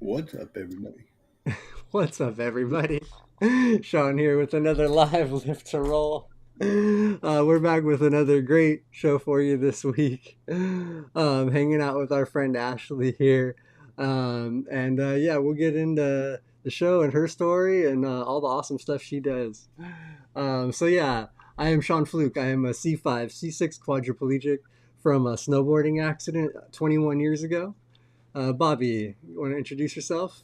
What's up, everybody? What's up, everybody? Shawn here with another live lift to roll. We're back with another great show for you this week. Hanging out with our friend Ashley here. Yeah, we'll get into the show and her story and all the awesome stuff she does. Yeah, I am Shawn Fluke. I am a C5, C6 quadriplegic from a snowboarding accident 21 years ago. Bobby, you want to introduce yourself?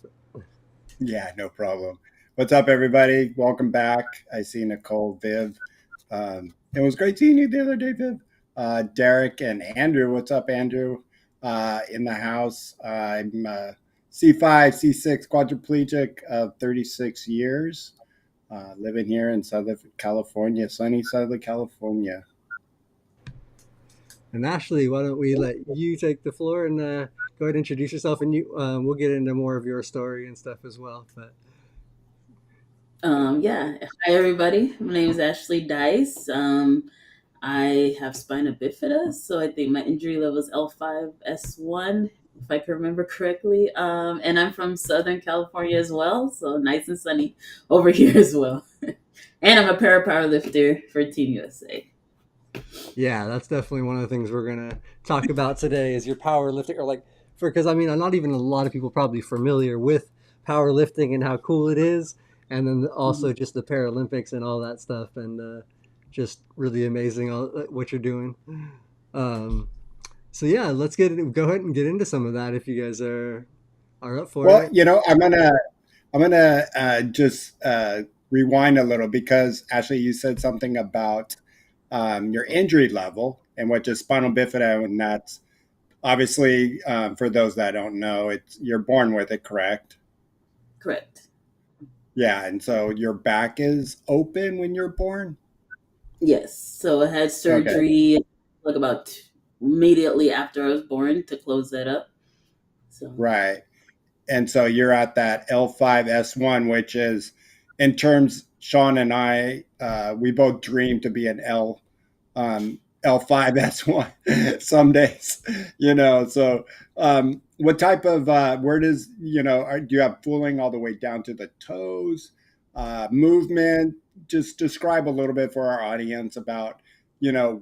Yeah, no problem. What's up, everybody? Welcome back. I see Nicole, Viv. It was great seeing you the other day, Viv. Derek and Andrew. What's up, Andrew? In the house. I'm C5, C6 quadriplegic of 36 years. Living here in Southern California, sunny Southern California. And Ashley, why don't we let you take the floor and go ahead and introduce yourself, and we'll get into more of your story and stuff as well. But Yeah. Hi, everybody. My name is Ashley Dyce. I have spina bifida, so I think my injury level is L5S1, if I can remember correctly. And I'm from Southern California as well, so nice and sunny over here as well. And I'm a para powerlifter for Team USA. yeah, that's definitely one of the things we're gonna talk about today is your powerlifting, or like because I mean, I'm not even a lot of people probably familiar with powerlifting and how cool it is, and then Mhm. also just the Paralympics and all that stuff, and just really amazing what you're doing. Um, yeah, go ahead and get into some of that if you guys are up for Well, it. I'm gonna just rewind a little because Ashley, you said something about your injury level and what is spinal bifida, and that's obviously for those that don't know, it's you're born with it, correct? Correct. Yeah, and so your back is open when you're born. Yes. So I had Okay, surgery like about immediately after I was born to close that up. So. right. And so you're at that L5S1, which is in terms. Shawn and I, we both dream to be an L5 S1 some days, So, what type of where does do you have fooling all the way down to the toes, movement? Just describe a little bit for our audience about you know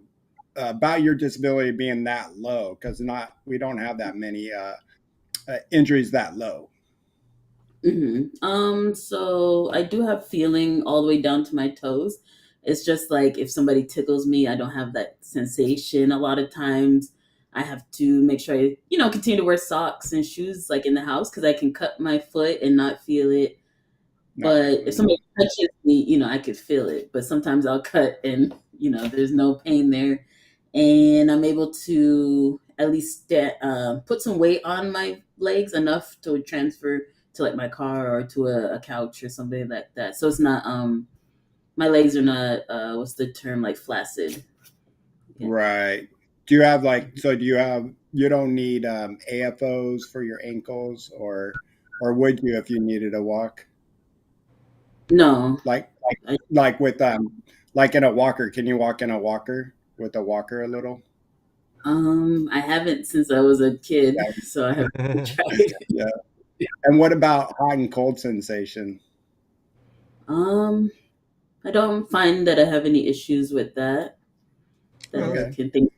about your disability being that low because not we don't have that many injuries that low. So I do have feeling all the way down to my toes. It's just like if somebody tickles me, I don't have that sensation. A lot of times I have to make sure I continue to wear socks and shoes like in the house because I can cut my foot and not feel it. Not But feel if it. somebody touches me, I could feel it. But sometimes I'll cut and, there's no pain there. And I'm able to at least put some weight on my legs enough to transfer to like my car or to a couch or something like that. So it's not, my legs are not, what's the term, like flaccid. Yeah. Right. Do you have you don't need AFOs for your ankles or would you if you needed a walk? No, Like like I, like with like in a walker, can you walk in a walker with a walker a little? I haven't since I was a kid, Yeah. so I haven't tried. Yeah. And what about hot and cold sensation? Um, I don't find that I have any issues with that I Okay. can think.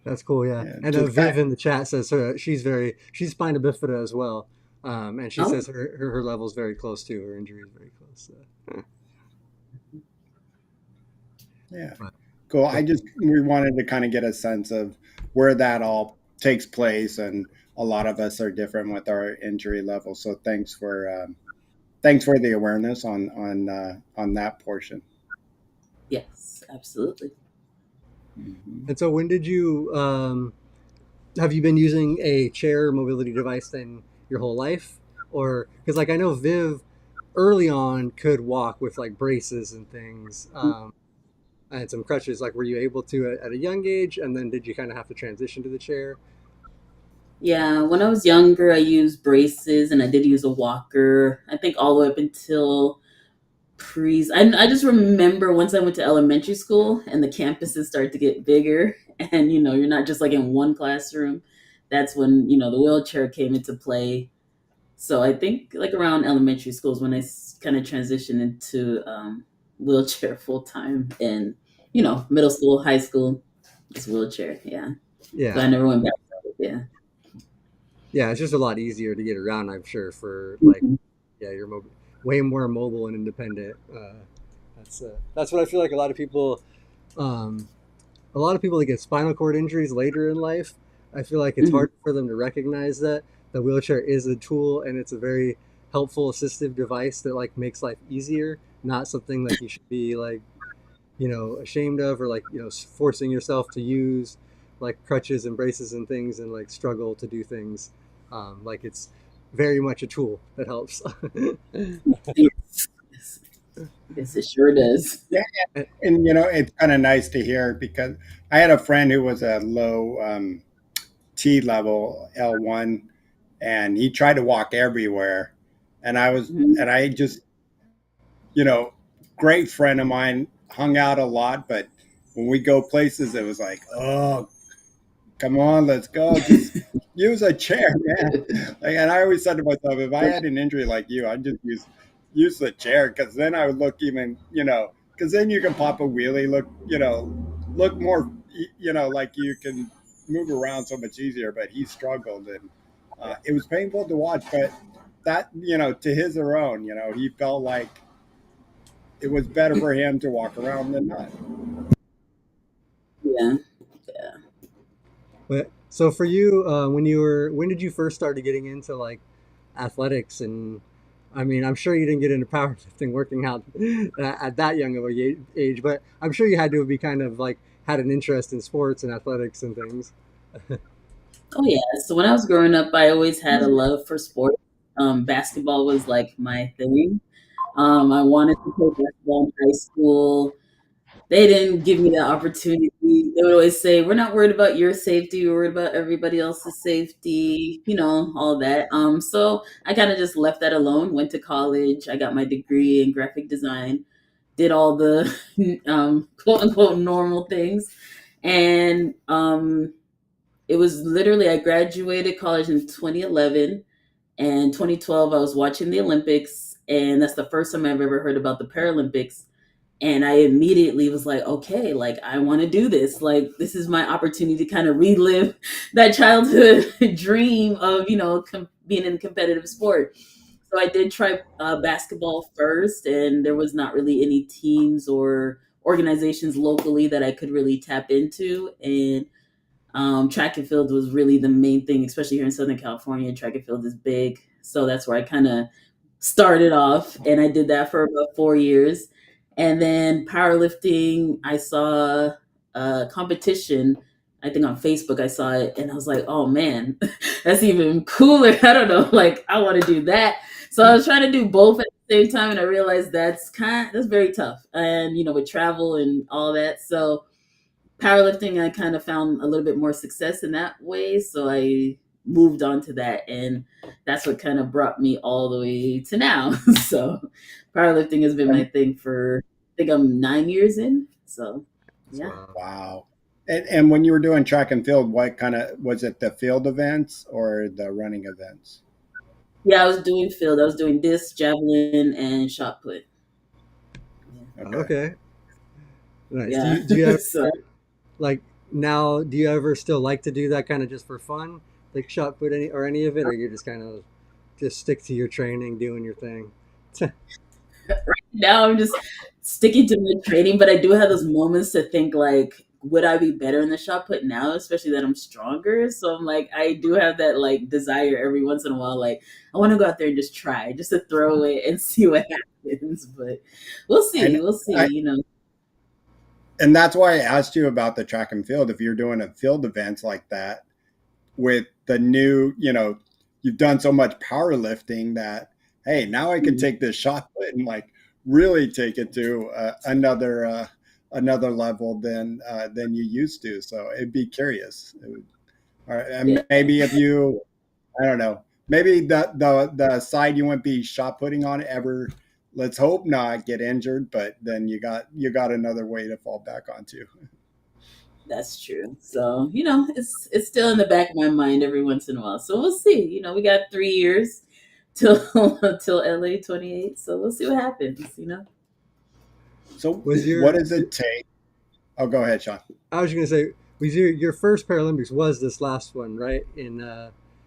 That's cool, yeah. Yeah. And Just Viv in the chat says she's spina bifida as well, and she Oh, says her level's very close too. Her injury is very close. yeah. But, Cool. but We wanted to kind of get a sense of where that all takes place, and a lot of us are different with our injury level. So thanks for the awareness on that portion. yes, absolutely. Hmm. and so when did you have you been using a chair mobility device then your whole life, or because like I know Viv early on could walk with like braces and things, and some crutches. Like, were you able to at a young age, and then did you kind of have to transition to the chair? Yeah, when I was younger, I used braces and I did use a walker. I think all the way up until pre. I just remember once I went to elementary school and the campuses started to get bigger, and you're not just like in one classroom. that's when the wheelchair came into play. So I think like around elementary schools when I kind of transitioned into wheelchair full time, and middle school, high school, it's wheelchair. Yeah. So I Yeah, never went back to it. Yeah. yeah, it's just a lot easier to get around, I'm sure, for like, Mhm. yeah, you're way more mobile and independent. That's what I feel like um, a lot of people that get spinal cord injuries later in life. I feel like it's Mhm. hard for them to recognize that the wheelchair is a tool and it's a very helpful assistive device that like makes life easier, not something like you should be like ashamed of, or like forcing yourself to use like crutches and braces and things and like struggle to do things. Like it's very much a tool that helps. Yes. Yes. Yes, it sure does. Yeah, and it's kind of nice to hear because I had a friend who was a low T level L1, and he tried to walk everywhere, and Mhm. I just you know, great friend of mine, hung out a lot, but when we go places, it was like, oh, come on, let's go. Just use a chair, man. Like, and I always said to myself, if I had an injury like you, I'd just use the chair because then I would look even, because then you can pop a wheelie, look more, like you can move around so much easier. But he struggled, and it was painful to watch. But that, to his or own, he felt like it was better for him to walk around than not. Yeah. But so for you, when did you first start getting into like athletics? And I mean, I'm sure you didn't get into powerlifting working out at that young of a age, but I'm sure you had to be kind of like had an interest in sports and athletics and things. Oh yeah. So when I was growing up, I always had a love for sports. Basketball was like my thing. I wanted to play basketball in high school. They didn't give me the opportunity. They would always say, "We're not worried about your safety. We're worried about everybody else's safety." All that. So I kind of just left that alone. Went to college. I got my degree in graphic design. Did all the quote unquote normal things, and it was literally I graduated college in 2011, and 2012 I was watching the Olympics, and that's the first time I've ever heard about the Paralympics. And I immediately was like, okay, like I want to do this. Like this is my opportunity to kind of relive that childhood dream of being in competitive sport. So I did try basketball first, and there was not really any teams or organizations locally that I could really tap into. And track and field was really the main thing, especially here in Southern California. Track and field is big, so that's where I kind of started off, and I did that for about 4 years. And then powerlifting, I saw a competition. I think on Facebook I saw it, and I was like, "Oh man, that's even cooler!" I don't know, like I want to do that. So I was trying to do both at the same time, and I realized that's very tough, and with travel and all that. So powerlifting, I kind of found a little bit more success in that way. So I moved on to that. And that's what kind of brought me all the way to now. So powerlifting has been my And thing for, I think I'm 9 years in. So yeah. Wow. wow. And when you were doing track and field, what kind of was it, the field events or the running events? Yeah, I was doing field. I was doing disc, javelin, and shot put. Yeah. Okay. Okay, nice. Do Yeah. you ever So like now? Do you ever still like to do that kind of just for fun, like shot put any of it, or you just kind of just stick to your training, doing your thing? now I'm just sticking to my training, but I do have those moments to think like, would I be better in the shot put now, especially that I'm stronger? So I'm like, I do have that like desire every once in a while, like I want to go out there and just try, just to throw it and see what happens. But we'll see, And we'll see. I and that's why I asked you about the track and field. If you're doing a field events like that with the new, you've done so much powerlifting that hey, now I can Mhm. take this shot put and like really take it to another level than you used to. So it'd be curious. Yeah. And maybe if you, I don't know, maybe the side you wouldn't be shot putting on ever. Let's hope not get injured, but then you got another way to fall back onto. That's true. So, it's still in the back of my mind every once in a while. So we'll see. We got 3 years till till LA 28. So we'll see what happens. So Was what your does it take? Oh, go ahead, Shawn. I was going to say, was your first Paralympics was this last one, right? In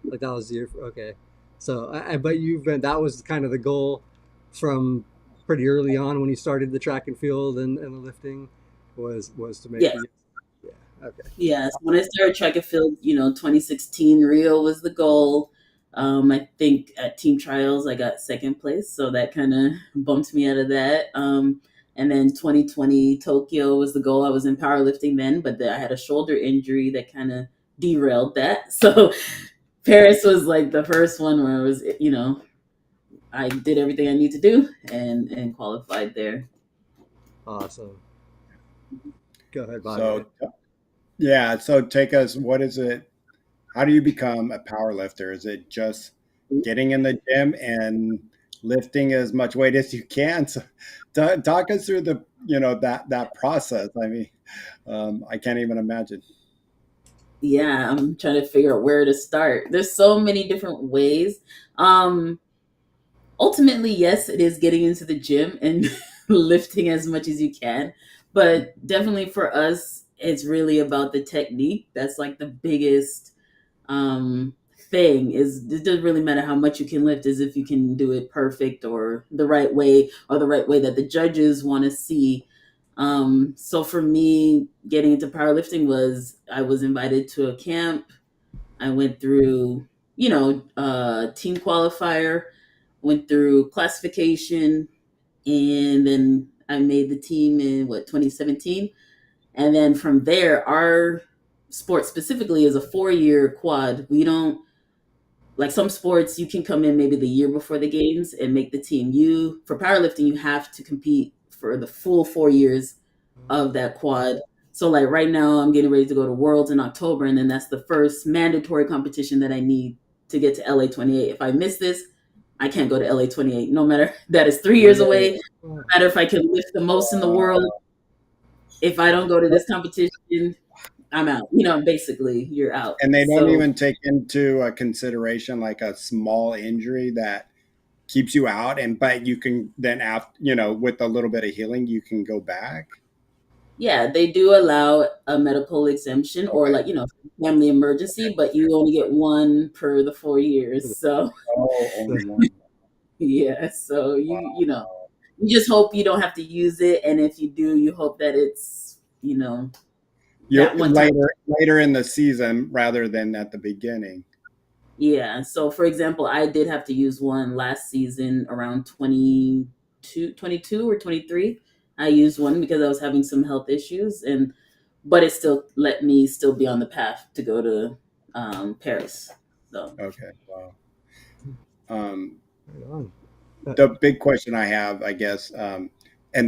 like that was the year. Okay, so I bet you've been. That was kind of the goal from pretty early on when you started the track and field and the lifting was to make Yeah. the yeah. Okay, Yeah, so when I started track and field, 2016 Rio was the goal. I think at team trials I got second place, so that kind of bumped me out of that. And then 2020 Tokyo was the goal. I was in powerlifting then, but I had a shoulder injury that kind of derailed that. So Paris was like the first one where I did everything I need to do and qualified there. awesome. Go ahead, Bobby. So yeah, so take us. What is it? How do you become a power lifter? Is it just getting in the gym and lifting as much weight as you can? So, talk us through the that process. I mean, I can't even imagine. Yeah, I'm trying to figure out where to start. There's so many different ways. Um, Ultimately, yes, it is getting into the gym and lifting as much as you can. But definitely for us, it's really about the technique. That's like the biggest um, thing is it doesn't really matter how much you can lift as if you can do it perfect or the right way that the judges want to see. So for me, getting into powerlifting was I was invited to a camp. I went through, team qualifier, went through classification, and then I made the team in 2017. And then from there, our sport specifically is a 4-year quad. We don't like some sports, you can come in maybe the year before the games and make the team. For powerlifting, you have to compete for the full 4 years of that quad. So like right now, I'm getting ready to go to Worlds in October, and then that's the first mandatory competition that I need to get to LA 28. If I miss this, I can't go to LA 28. No matter that is 3 years away. No matter if I can lift the most in the world, if I don't go to this competition, I'm out. Basically, you're out. And they don't So even take into consideration like a small injury that keeps you out, and but you can then after with a little bit of healing you can go back. yeah, they do allow a medical exemption or Okay. like, family emergency, but you only get one per the 4 years. So Oh, only one. yeah, so Wow. you just hope you don't have to use it. And if you do, you hope that it's, You're that one time. later in the season rather than at the beginning. Yeah. So for example, I did have to use one last season around 22 or 23. I used one because I was having some health issues but it still let me still be on the path to go to Paris. So Okay. Wow. Um, Right on. the big question I have, I guess, and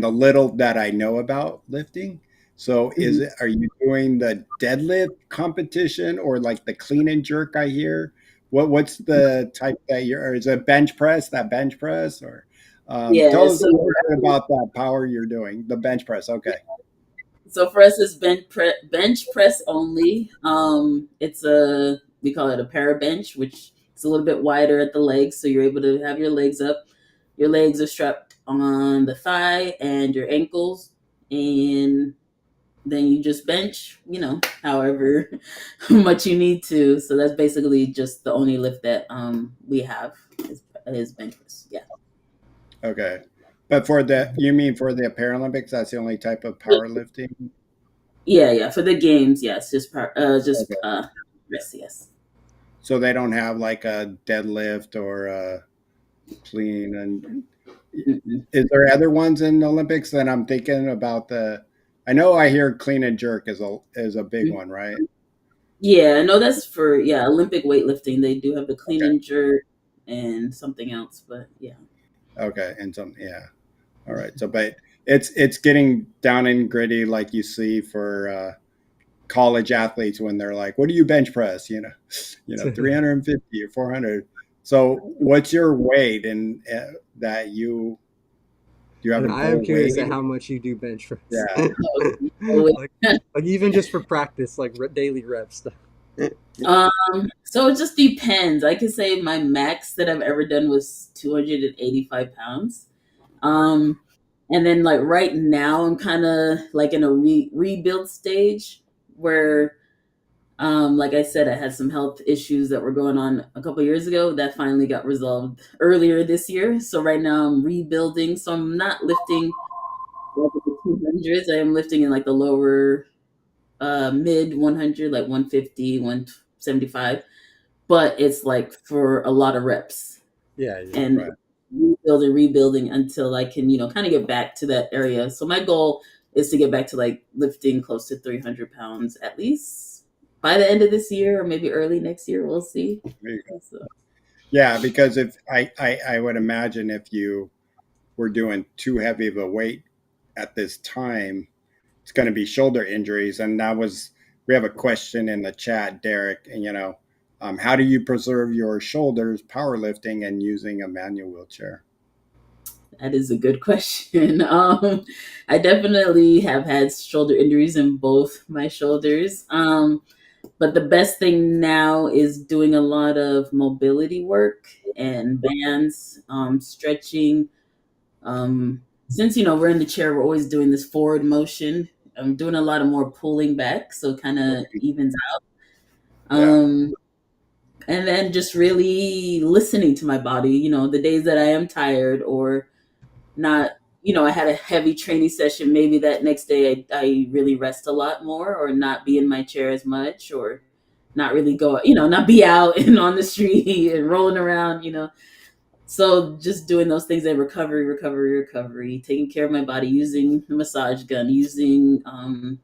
the little that I know about lifting. So, mhm. are you doing the deadlift competition or like the clean and jerk? I hear. What's the type that you're? Or is it bench press? That bench press, or Yeah. tell us a So little bit about that power you're doing. The bench press. Okay. for us, it's bench press only. It's we call it a para bench, which is a little bit wider at the legs, so you're able to have your legs up. Your legs are strapped on the thigh and your ankles, and then you just bench, however much you need to. So that's basically just the only lift that we have is bench press. Yeah. Okay. But for you mean for the Paralympics, that's the only type of powerlifting? Yeah, yeah. For the games, yes, just Okay. yes, yes. So they don't have like a deadlift or a clean. And Mm-mm. is there other ones in the Olympics that I'm thinking about? I know I hear clean and jerk is a big one, right? Yeah, no, that's for Olympic weightlifting. They do have the clean Okay. and jerk and something else, but yeah. Okay. And some, yeah. All right. So, but it's getting down and gritty like you see for college athletes when they're like, "What do you bench press?" 350 or 400. So, what's your weight and that you? Do you have And a I am goal curious at weight? how much you do bench press. Yeah. like, like even just for practice, like daily reps stuff. So it just depends. I could say my max that I've ever done was 285 pounds. Um, and then like right now, I'm kind of like in a rebuild stage where, like I said, I had some health issues that were going on a couple years ago that finally got resolved earlier this year. So right now I'm rebuilding. So I'm not lifting like in the 200s. I am lifting in like the lower, mid 100, like 150, 175. But it's like for a lot of reps Yeah, yeah. and Right. rebuilding until I can, kind of get back to that area. So my goal is to get back to like lifting close to 300 pounds at least by the end of this year or maybe early next year. We'll see. There you go. So, Yeah, because if I would imagine if you were doing too heavy of a weight at this time, it's going to be shoulder injuries. And that was, we have a question in the chat, Derek, and how do you preserve your shoulders powerlifting and using a manual wheelchair? that is a good question. I definitely have had shoulder injuries in both my shoulders. But the best thing now is doing a lot of mobility work and bands, stretching. Since we're in the chair, we're always doing this forward motion. I'm doing a lot of more pulling back, so kind of evens out. Yeah. And then just really listening to my body. The days that I am tired or not, I had a heavy training session. Maybe that next day I really rest a lot more, or not be in my chair as much, or not really go, not be out and on the street and rolling around. So just doing those things and recovery, taking care of my body, using the massage gun, using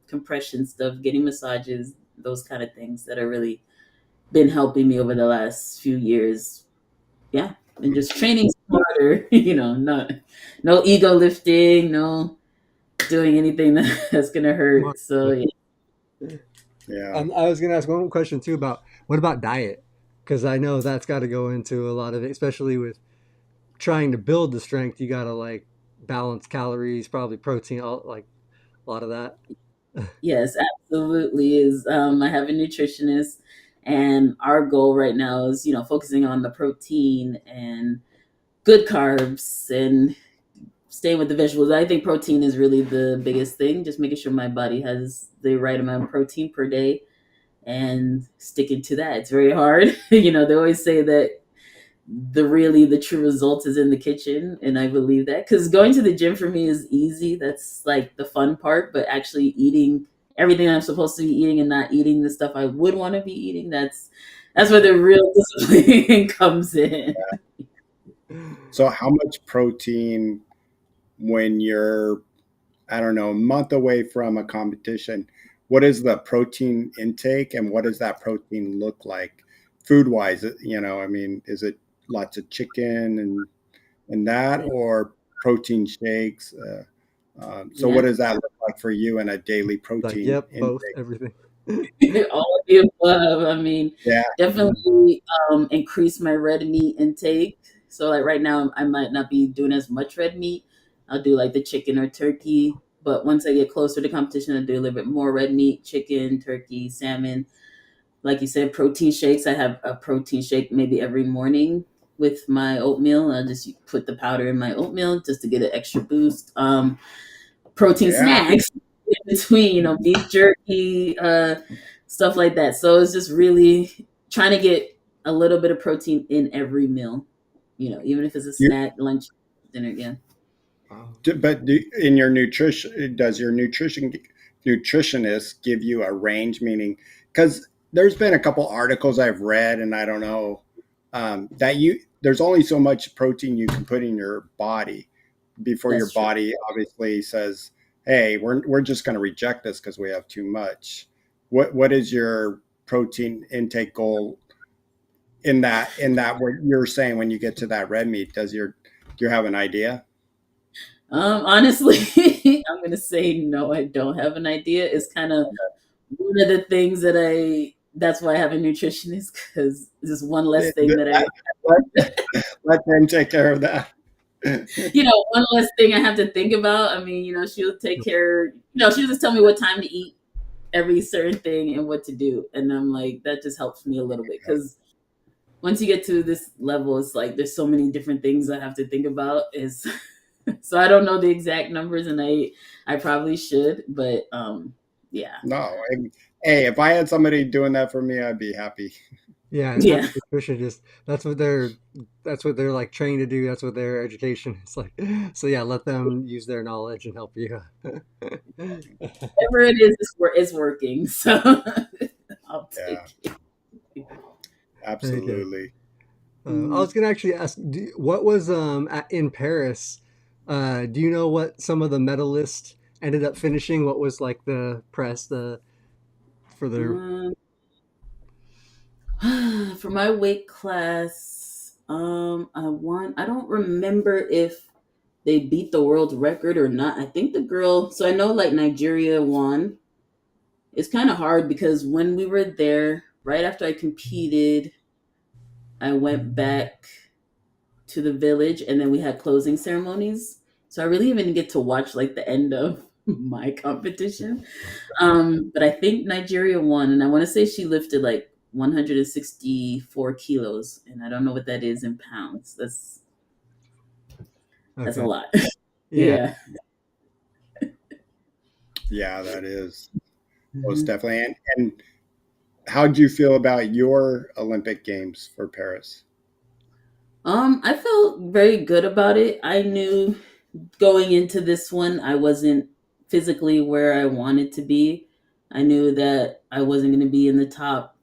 compression stuff, getting massages, those kind of things that are really been helping me over the last few years. Yeah. And just training smarter, not no ego lifting, no doing anything that's gonna hurt. So yeah. Yeah. I was gonna ask one more question too about what about diet, because I know that's got to go into a lot of it, especially with trying to build the strength. You got to like balance calories, probably protein, all, like a lot of that. Yes, absolutely is. I have a nutritionist, and our goal right now is, focusing on the protein and good carbs and staying with the vegetables. I think protein is really the biggest thing, just making sure my body has the right amount of protein per day and sticking to that. It's very hard. They always say that the true result is in the kitchen, and I believe that, because going to the gym for me is easy. That's like the fun part, but actually eating everything I'm supposed to be eating and not eating the stuff I would want to be eating, that's where the real discipline comes in. So, how much protein when you're, I don't know, a month away from a competition? What is the protein intake and what does that protein look like food wise? I mean, is it lots of chicken and that or protein shakes? So, what Yeah. does that look like for you in a daily Like, protein yep, both, intake? everything. All of the above. I mean, Yeah. definitely increase my red meat intake. So like right now, I might not be doing as much red meat. I'll do like the chicken or turkey. But once I get closer to competition, I'll do a little bit more red meat, chicken, turkey, salmon. Like you said, protein shakes. I have a protein shake maybe every morning with my oatmeal. I just put the powder in my oatmeal just to get an extra boost. Protein Yeah. snacks in between, beef jerky, stuff like that. So it's just really trying to get a little bit of protein in every meal, even if it's a You, snack, lunch, dinner. Yeah. Wow. but in your nutrition, does your nutritionist give you a range? Meaning, because there's been a couple articles I've read, and I don't know that there's only so much protein you can put in your body before your That's true. body obviously says, "Hey, we're just going to reject this because we have too much." What is your protein intake goal in that what you're saying when you get to that red meat? Do you have an idea? Honestly, I'm gonna say no. I don't have an idea. It's kind of one of the things That's why I have a nutritionist, because this is one less thing that I. Let, let them take care of that. One less thing I have to think about. I mean, she'll take care. She'll just tell me what time to eat every certain thing and what to do, and I'm like, that just helps me a little bit because once you get to this level, it's like there's so many different things I have to think about. Is So I don't know the exact numbers, and I probably should, but yeah, No, hey, if I had somebody doing that for me, I'd be happy. Yeah, and yeah. having nutrition just that's what they're like trained to do. That's what their education is like. So yeah, let them use their knowledge and help you. Whatever it is, it's working. So I'll Yeah, take it. Okay. absolutely. I Mm. was gonna actually ask, what was in Paris? Do you know what some of the medalists ended up finishing? What was like the press the for the Um, for my weight class, I won. I don't remember if they beat the world record or not. I think the girl. So I know like Nigeria won. It's kind of hard because when we were there, right after I competed, I went back to the village and then we had closing ceremonies. So I really didn't get to watch like the end of my competition. But I think Nigeria won, and I want to say she lifted like 164 kilos, and I don't know what that is in pounds. That's a okay? lot. Yeah. Yeah. Yeah, that is most Mhm. definitely. And how do you feel about your Olympic Games for Paris? I felt very good about it. I knew going into this one, I wasn't physically where I wanted to be. I knew that I wasn't going to be in the top,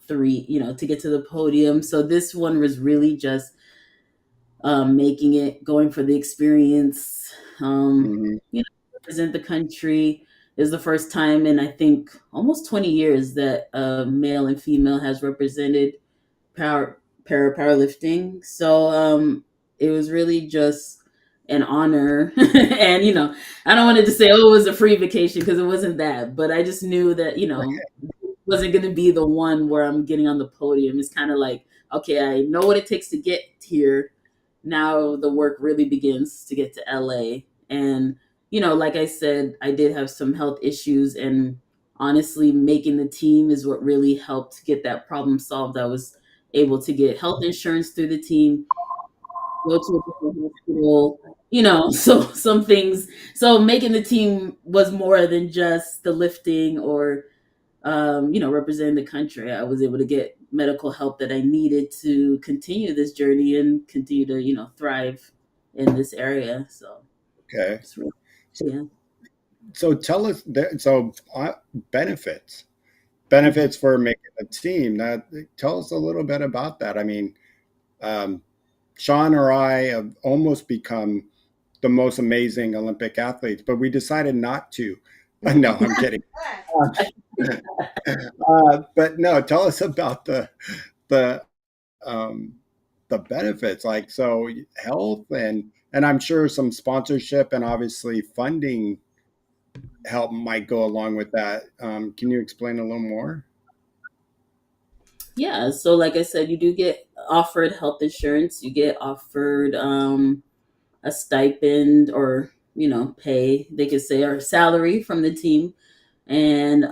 three, to get to the podium. So this one was really just making it, going for the experience, Hmm. represent the country. Is the first time in I think almost 20 years that male and female has represented powerlifting. So it was really just an honor, and I don't wanted to say oh it was a free vacation because it wasn't that, but I just knew that wasn't going to be the one where I'm getting on the podium. It's kind of like, okay, I know what it takes to get here. Now the work really begins to get to LA. And, like I said, I did have some health issues. And honestly, making the team is what really helped get that problem solved. I was able to get health insurance through the team, go to a different hospital, so some things. So making the team was more than just the lifting or representing the country. I was able to get medical help that I needed to continue this journey and continue to, thrive in this area. So Okay. it's really, So, yeah. so tell us, benefits, benefits for making a team. That tell us a little bit about that. I mean, um, Shawn or I have almost become the most amazing Olympic athletes, but we decided not to. No, I'm kidding. But no, tell us about the um, the benefits, like so health and I'm sure some sponsorship and obviously funding help might go along with that. Can you explain a little more? Yeah. So like I said, you do get offered health insurance. You get offered a stipend or, pay, they could say, or salary from the team. And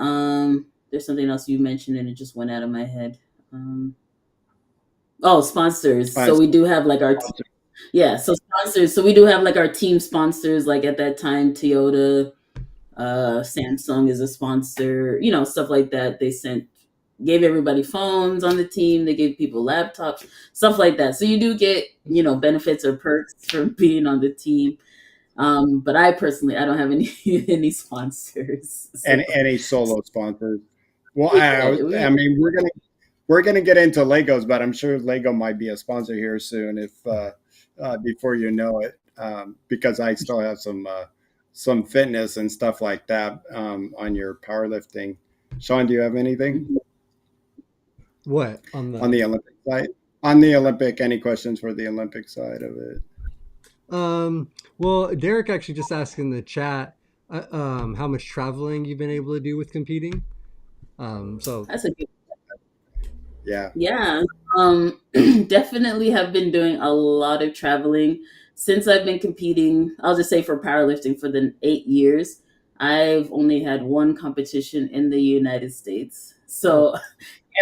there's something else you mentioned and it just went out of my head. Um, oh, sponsors. Uh, So we do have like our Yeah, so sponsors. So we do have like our team sponsors. Like at that time, Toyota, Samsung is a sponsor. Stuff like that. They gave everybody phones on the team. They gave people laptops, stuff like that. So you do get benefits or perks for being on the team. But I personally, I don't have any any sponsors. So and any solo sponsors? Well, yeah, I mean, we're gonna get into Legos, but I'm sure Lego might be a sponsor here soon if before you know it, because I still have some fitness and stuff like that on your powerlifting. Shawn, do you have anything What on on the the Olympic side? On the Olympic, any questions for the Olympic side of it? well, Derek actually just asked in the chat how much traveling you've been able to do with competing. So that's a good. Yeah. Yeah, definitely have been doing a lot of traveling. since I've been competing, I'll just say for powerlifting for the 8 years, I've only had one competition in the United States. Oh, So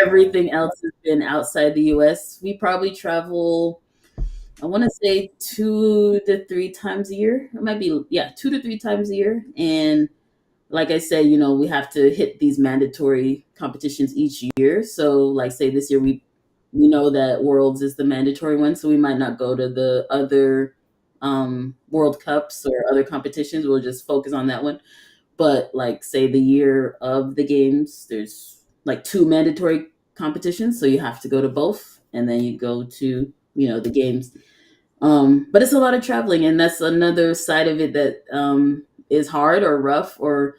everything else has been outside the US. We probably travel, I want to say 2 to 3 times a year. It might be, yeah, 2 to 3 times a year. And like I said, we have to hit these mandatory competitions each year. So, like, say this year we know that Worlds is the mandatory one, so we might not go to the other World Cups or other competitions. We'll just focus on that one. But like, say the year of the games, there's like two mandatory competitions, so you have to go to both, and then you go to the games. But it's a lot of traveling, and that's another side of it that is hard or rough or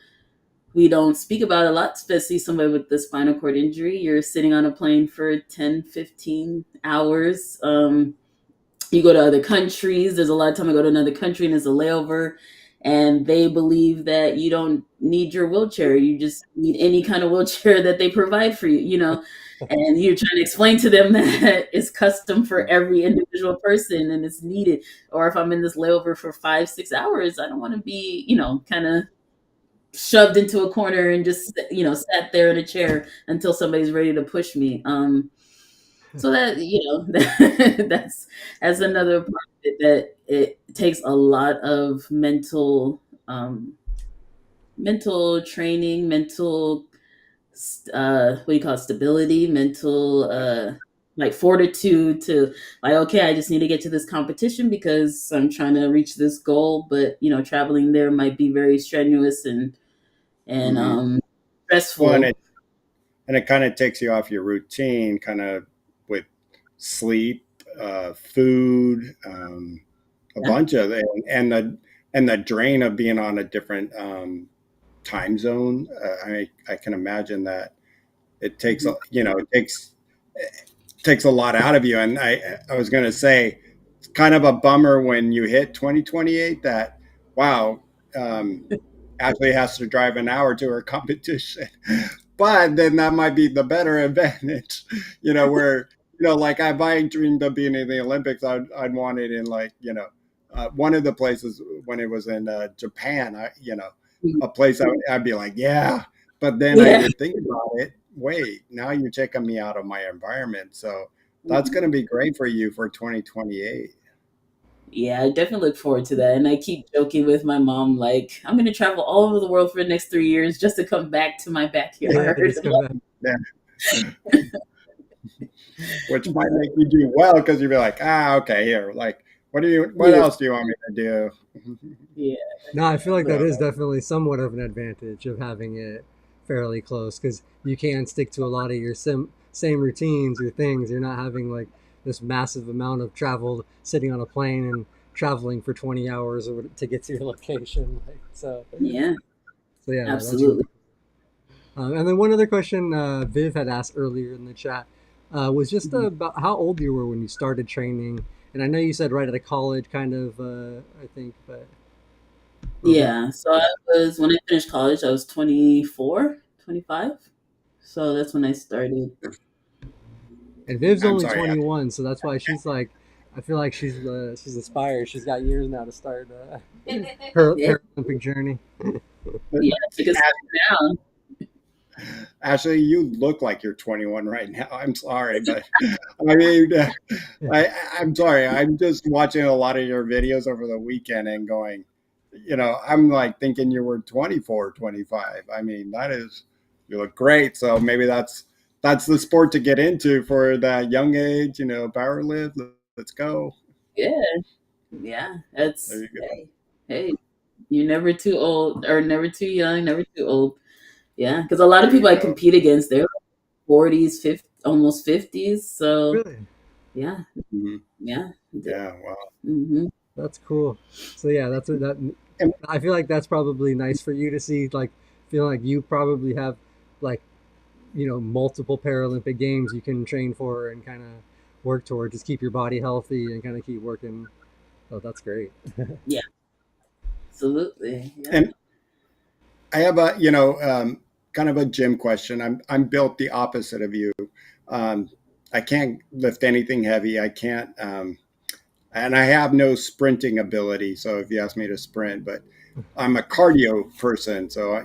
we don't speak about a lot, especially somebody with the spinal cord injury. You're sitting on a plane for 10, 15 hours. You go to other countries. There's a lot of time I go to another country and there's a layover, and they believe that you don't need your wheelchair. You just need any kind of wheelchair that they provide for you. And you're trying to explain to them that it's custom for every individual person and it's needed. Or if I'm in this layover for 5, 6 hours, I don't want to be, kind of shoved into a corner and just sat there in a chair until somebody's ready to push me. So that that's another part of it, that it takes a lot of mental training, mental what do you call it, stability, mental like fortitude to, like, okay, I just need to get to this competition because I'm trying to reach this goal, but traveling there might be very strenuous and Mm-hmm. Well, stressful. and it kind of takes you off your routine, kind of with sleep, food, a Yeah. bunch of it, and the drain of being on a different time zone. I can imagine that it takes Mhm. it takes a lot out of you. And I was going to say, it's kind of a bummer when you hit 2028 that wow. Um, Ashley has to drive an hour to her competition. But then that might be the better advantage, where, like I dreamed of being in the Olympics. I'd want it in like, one of the places when it was in Japan, a place I'd be like, yeah. But then I Yeah. would think about it. Wait, now you're taking me out of my environment. So that's Mhm. going to be great for you for 2028. Yeah, I definitely look forward to that. And I keep joking with my mom, like, I'm going to travel all over the world for the next 3 years just to come back to my yeah, backyard. just come back. Yeah. Which might make you do well because you'd be like, okay, here, like, what Yeah. else do you want me to do? Yeah. No, I feel like that So, is definitely somewhat of an advantage of having it fairly close because you can stick to a lot of your same routines or things. You're not having like this massive amount of travel sitting on a plane and traveling for 20 hours to get to your location. Like, Yeah, so yeah, no, that's really absolutely. and then one other question Viv had asked earlier in the chat was just Mhm. about how old you were when you started training. And I know you said right out of college, kind of, I think, but okay. Yeah. So when I finished college, I was 24, 25. So that's when I started. And Viv's I'm only sorry. 21, so that's why she's like, I feel like she's aspired. She's got years now to start her Yeah. Paralympic journey. Yeah. Took a step down. Ashley, you look like you're 21 right now. I'm sorry, but I mean, I'm sorry. I'm just watching a lot of your videos over the weekend and going, I'm like thinking you were 24, 25. I mean, you look great. So maybe that's the sport to get into for that young age, power lift. Let's go. Yeah. Yeah. There That's, you go. hey, hey, you're never too old or never too young, never too old. Yeah. Because a lot of There you people I go. compete against, they're 40s, 50, almost 50s. So Really? yeah. Mhm. Yeah. Yeah. Well, Mm-hmm. That's cool. So yeah, that's what that. and I feel like that's probably nice for you to see. Like, feel like you probably have, like, multiple Paralympic games you can train for and kind of work toward. Just keep your body healthy and kind of keep working. Oh, that's great. Yeah. Absolutely. Yeah. and I have kind of a gym question. I'm built the opposite of you. Um, I can't lift anything heavy. I can't. and I have no sprinting ability. So if you ask me to sprint, but I'm a cardio person. So,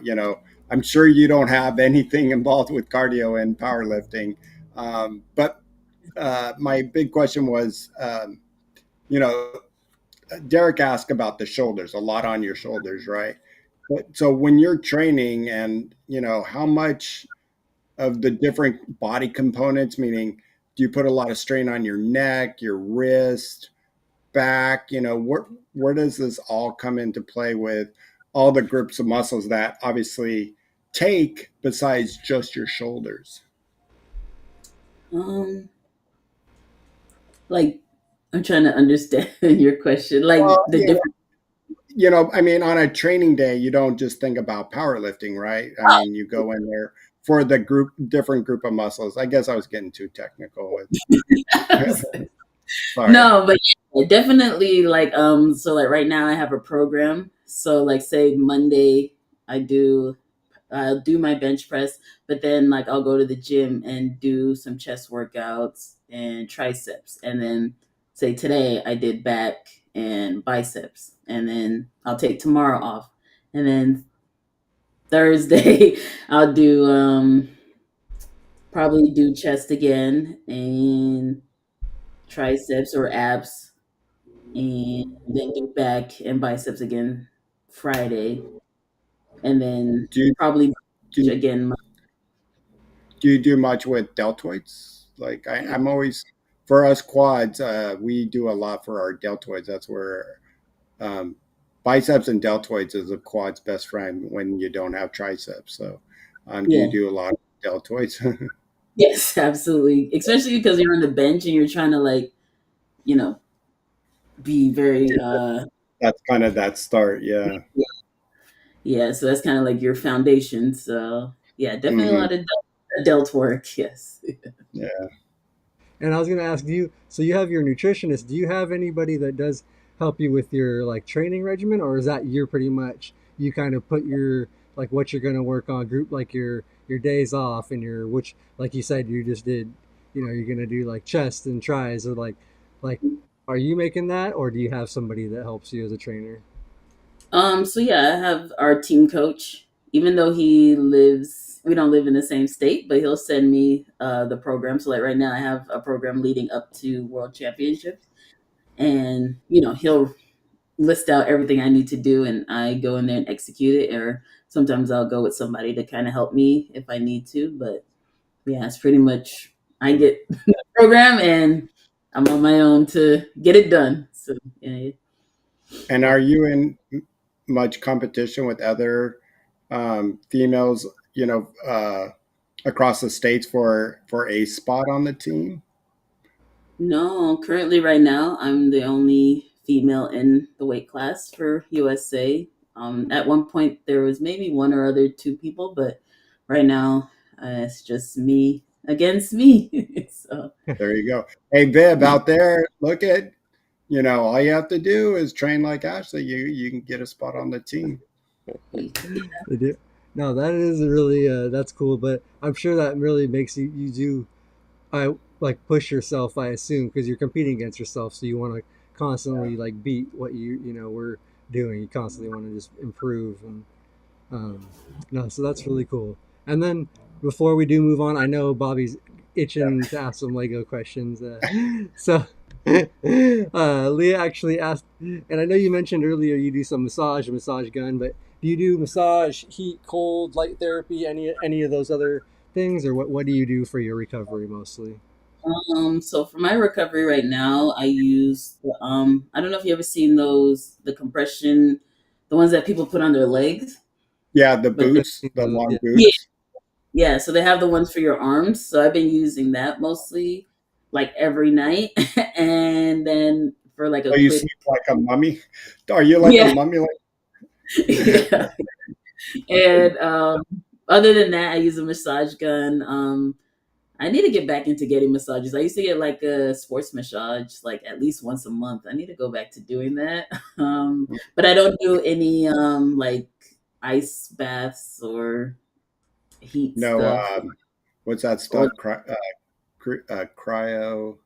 I'm sure you don't have anything involved with cardio and powerlifting. But my big question was, you know, Derek asked about the shoulders, a lot on your shoulders, right? But so when you're training and, how much of the different body components, meaning do you put a lot of strain on your neck, your wrist, back, where does this all come into play with all the groups of muscles that obviously take besides just your shoulders? Um, like I'm trying to understand your question. Like Well, the different. I mean, on a training day, you don't just think about powerlifting, right? I mean, you go in there for the different group of muscles. I guess I was getting too technical with. Sorry. No, but yeah, definitely like so like right now I have a program. So like say Monday I do I'll do my bench press, but then like I'll go to the gym and do some chest workouts and triceps. And then say today I did back and biceps. And then I'll take tomorrow off. And then Thursday I'll do probably do chest again and triceps or abs and then do back and biceps again Friday, and then Do you probably do you, again. do you do much with deltoids? Like I'm always for us quads, we do a lot for our deltoids. That's where um, biceps and deltoids is a quad's best friend when you don't have triceps. So, do you Yeah, do a lot of deltoids? yes, absolutely. Especially because you're on the bench and you're trying to like you know be very That's kind of that start. Yeah. yeah. So that's kind of like your foundation. So yeah, definitely a Hmm. lot of delt work. Yes. Yeah. And I was gonna ask you, so you have your nutritionist. Do you have anybody that does help you with your like training regimen, or is that you're pretty much you kind of put your like what you're gonna work on group like your days off and your which like you said you just did, you're gonna do like chest and tries or like are you making that or do you have somebody that helps you as a trainer? So yeah, I have our team coach. Even though we don't live in the same state, but he'll send me the program. So like right now, I have a program leading up to World Championships, and he'll list out everything I need to do, and I go in there and execute it. Or sometimes I'll go with somebody to kind of help me if I need to. But yeah, it's pretty much I get the program, and I'm on my own to get it done. So yeah. And are you in much competition with other females? Across the states for a spot on the team. No, currently right now I'm the only female in the weight class for USA. At one point there was maybe one or other two people, but right now it's just me against me. So There you go. Hey, Viv, out there, look at, all you have to do is train like Ashley. You can get a spot on the team. They do. No, that is really that's cool, but I'm sure that really makes you do I like push yourself. I assume because you're competing against yourself, so you want to Yeah. constantly like beat what we're doing. You constantly want to just improve and no, so that's really cool. And then before we do move on, I know Bobby's itching to ask some Lego questions. So Leah actually asked, and I know you mentioned earlier you do some massage gun, but do you do massage, heat, cold, light therapy, any of those other things, or what do you do for your recovery mostly? so for my recovery right now, I use I don't know if you ever seen those the compression, the ones that people put on their legs, Yeah, the but I've boots, seen the those, long yeah. yeah, boots. yeah, so they have the ones for your arms. So I've been using that mostly like every night. And then for like a Oh, you sleep quick like a mummy? Are you like a yeah. mummy? Yeah. And other than that, I use a massage gun. I need to get back into getting massages. I used to get like a sports massage like at least once a month. I need to go back to doing that. But I don't do any like ice baths or heat No, stuff what's that or stuff? Cryo,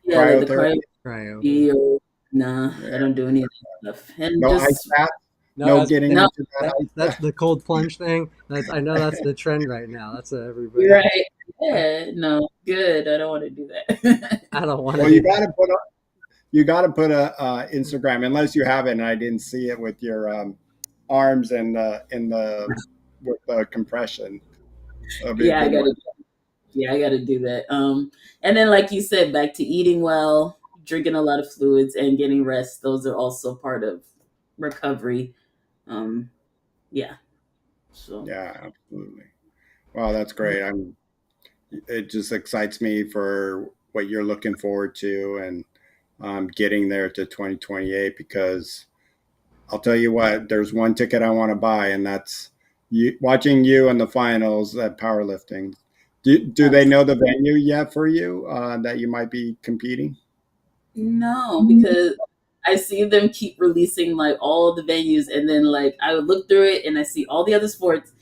yeah, like the cryotherapy. Cryo. cryotherapy or Nah, I Yeah. don't do any of that stuff. And No ice just bath. No, No that's getting no, into that ice that's bath. the cold plunge thing. That's I know that's the trend right now. That's what you're everybody. right. Yeah, no, good. I don't want to do that. I don't want to Well, do that. you got to put a Instagram unless you have it, and I didn't see it with your arms and in the with the compression. That'll be a yeah, I good gotta. one. Yeah, I gotta do that. And then like you said, back to eating well, drinking a lot of fluids, and getting rest. Those are also part of recovery. Um, yeah. So. Yeah, absolutely. Wow, that's great. I'm. It just excites me for what you're looking forward to and getting there to 2028 because I'll tell you what, there's one ticket I want to buy, and that's you watching you in the finals at powerlifting. Do they know the venue yet for you that you might be competing? No, because I see them keep releasing like all the venues, and then like I would look through it and I see all the other sports,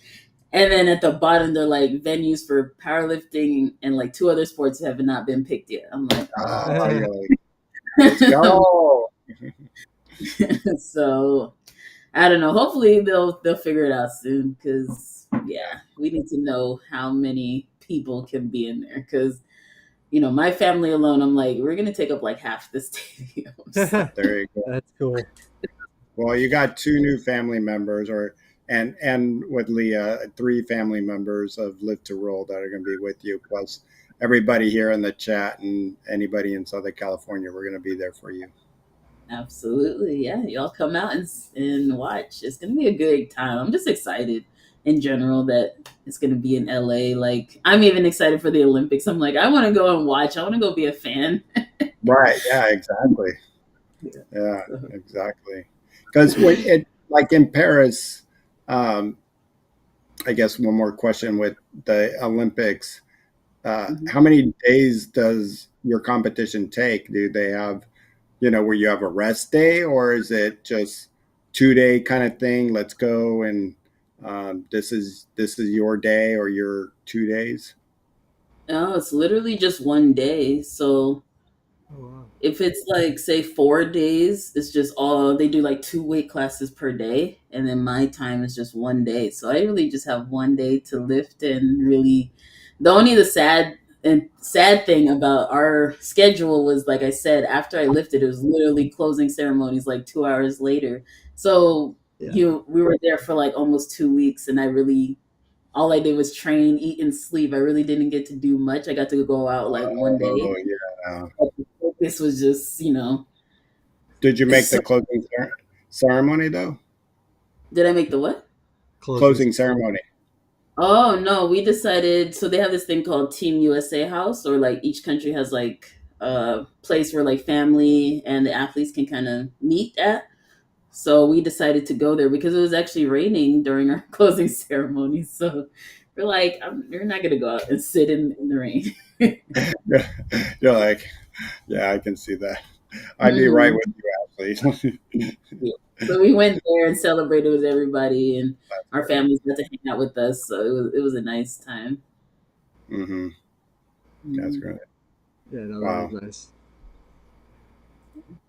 and then at the bottom they're like venues for powerlifting and like two other sports have not been picked yet. I'm like, Oh, you're like, let's go. so I don't know. Hopefully they'll figure it out soon because yeah, we need to know how many people can be in there because my family alone, I'm like, we're gonna take up like half the stadium. So There you go. That's cool. Well, you got two new family members, or and with Leah, three family members of Live to Roll that are going to be with you, plus everybody here in the chat and anybody in Southern California. We're going to be there for you. absolutely, yeah. Y'all come out and watch. It's gonna be a good time. I'm just excited in general that it's gonna be in LA. Like I'm even excited for the Olympics. I'm like, I want to go and watch. I want to go be a fan. Right? Yeah. Exactly. Yeah. Yeah. So, Exactly. Because when it like in Paris, um, I guess one more question with the Olympics. mhm. How many days does your competition take? Do they have where you have a rest day, or is it just 2 day kind of thing? Let's go, and this is your day or your 2 days. No, it's literally just one day. So Oh, wow. if it's like say 4 days, it's just all they do like two weight classes per day, and then my time is just one day. So I really just have one day to lift and really. The sad thing about our schedule was like I said, after I lifted, it was literally closing ceremonies like 2 hours later. So Yeah. we were there for like almost 2 weeks, and I really all I did was train, eat, and sleep. I really didn't get to do much. I got to go out like one day. Oh yeah. But the focus was just, Did you make so the closing ceremony though? did I make the what? Closing. Closing ceremony. Oh no, we decided so they have this thing called Team USA House, or like each country has like a place where like family and the athletes can kind of meet at. So we decided to go there because it was actually raining during our closing ceremony. So we're like, we're not gonna go out and sit in the rain. You're like, yeah, I can see that. I'd be right Mhm. with you, Ashley. Yeah. So we went there and celebrated with everybody, and our families got to hang out with us. So it was a nice time. Mm-hmm. That's Mhm. great. Yeah, no, that is Wow. nice.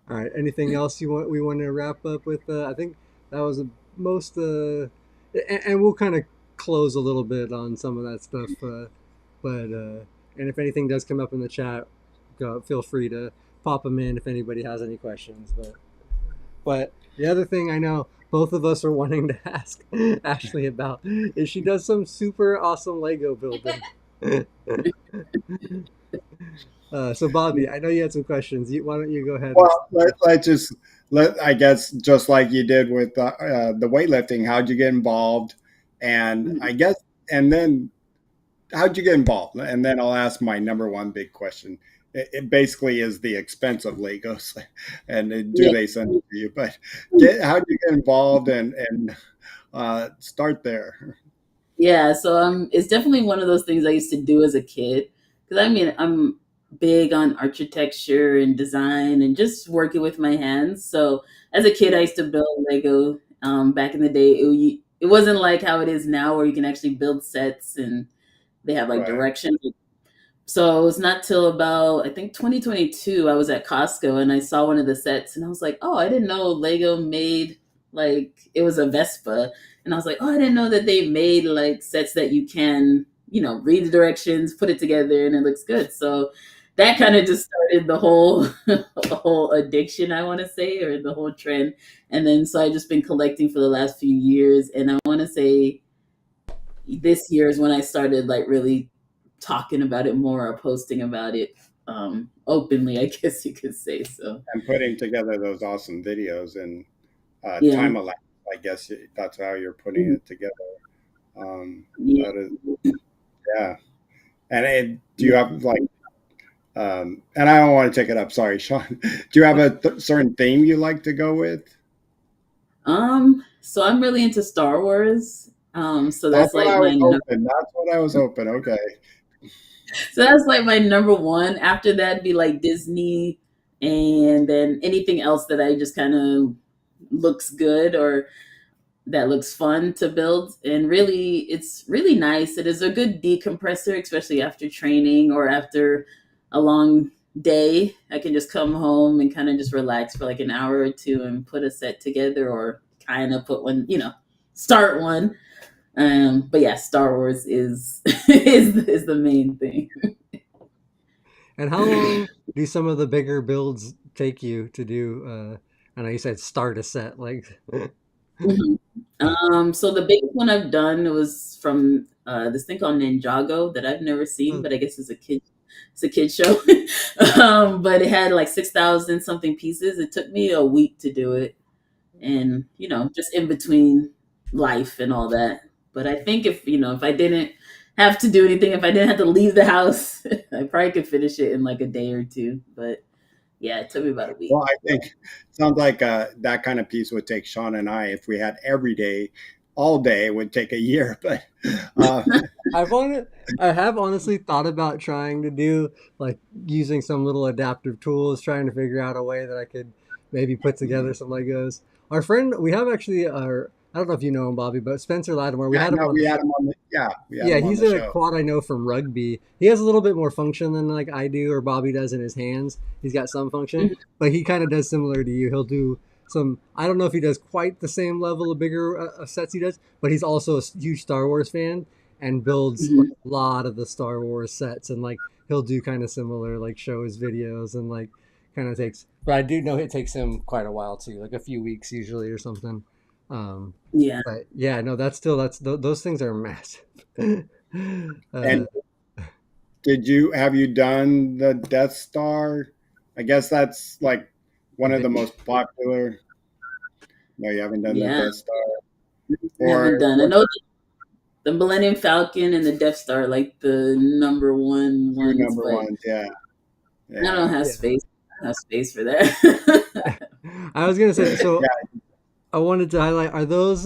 All right. Anything else we want to wrap up with? I think that was the most. And we'll kind of close a little bit on some of that stuff. But and if anything does come up in the chat, feel free to pop them in if anybody has any questions. But the other thing I know both of us are wanting to ask Ashley about is she does some super awesome Lego building. So Bobby, I know you had some questions. Why don't you go ahead and Well, let's just I guess just like you did with the weightlifting, how'd you get involved? And Mhm. I guess, and then how'd you get involved? And then I'll ask my number one big question. It basically is the expense of Legos, and do Yeah. they send it to you? But how'd you get involved and start there? Yeah, so it's definitely one of those things I used to do as a kid. Because I mean, I'm big on architecture and design and just working with my hands. So as a kid, I used to build Lego. Back in the day, it wasn't like how it is now, where you can actually build sets and they have like Right. directions. So it's not till about I think 2022 I was at Costco and I saw one of the sets and I was like, oh, I didn't know Lego made like it was a Vespa, and I was like, oh, I didn't know that they made like sets that you can read the directions, put it together, and it looks good. So that kind of just started the whole the whole addiction, I want to say, or the whole trend. And then so I just been collecting for the last few years, and I want to say this year is when I started like really talking about it more or posting about it openly, I guess you could say. So And putting together those awesome videos and yeah, time elapse. I guess that's how you're putting it together. yeah, That is, yeah. And do you have like, and I don't want to take it up. Sorry, Shawn. Do you have a certain theme you like to go with? so I'm really into Star Wars. So That's that's what like I was my hoping. That's what I was hoping. Okay. so that's like my number one. After that be like Disney, and then anything else that I just kind of looks good or that looks fun to build. And really, it's really nice. It is a good decompressor, especially after training or after a long day. I can just come home and kind of just relax for like an hour or two and put a set together, or kind of put one, start one. But yeah, Star Wars is is the main thing. And how long do some of the bigger builds take you to do? I know you said start a set, like Mhm. So the biggest one I've done was from this thing called Ninjago that I've never seen, oh, but I guess it's a kid show. But it had like 6,000 something pieces. It took me a week to do it, and just in between life and all that. But I think if I didn't have to do anything, if I didn't have to leave the house, I probably could finish it in like a day or two. But yeah, it took me about a week. Well, I think sounds like that kind of piece would take Shawn and I if we had every day, all day. It would take a year. But uh, I've wanted, I have honestly thought about trying to do like using some little adaptive tools, trying to figure out a way that I could maybe put together some Legos. Our friend, we have actually our, I don't know if you know him, Bobby, but Spencer Lattimore, we yeah, had him no, on the we show. had him on the we had Yeah, him on he's the a show. quad I know from rugby. He has a little bit more function than like I do or Bobby does in his hands. He's got some function, Mhm, but he kind of does similar to you. He'll do some. I don't know if he does quite the same level of bigger sets he does, but he's also a huge Star Wars fan and builds like mhm. a lot of the Star Wars sets. And like he'll do kind of similar, like show his videos and like kind of takes. But I do know it takes him quite a while too, like a few weeks usually or something. Um, Yeah. but yeah, no, those things are massive. uh, And have you done the Death Star? I guess that's like one of the vi- most popular. No, you haven't done the Yeah. Death Star, I haven't or done. I what? know the Millennium Falcon and the Death Star are like the number one Two ones, number but ones. Yeah, I don't yeah, have yeah. space. I don't have space for that. I was gonna say, so yeah. I wanted to highlight, are those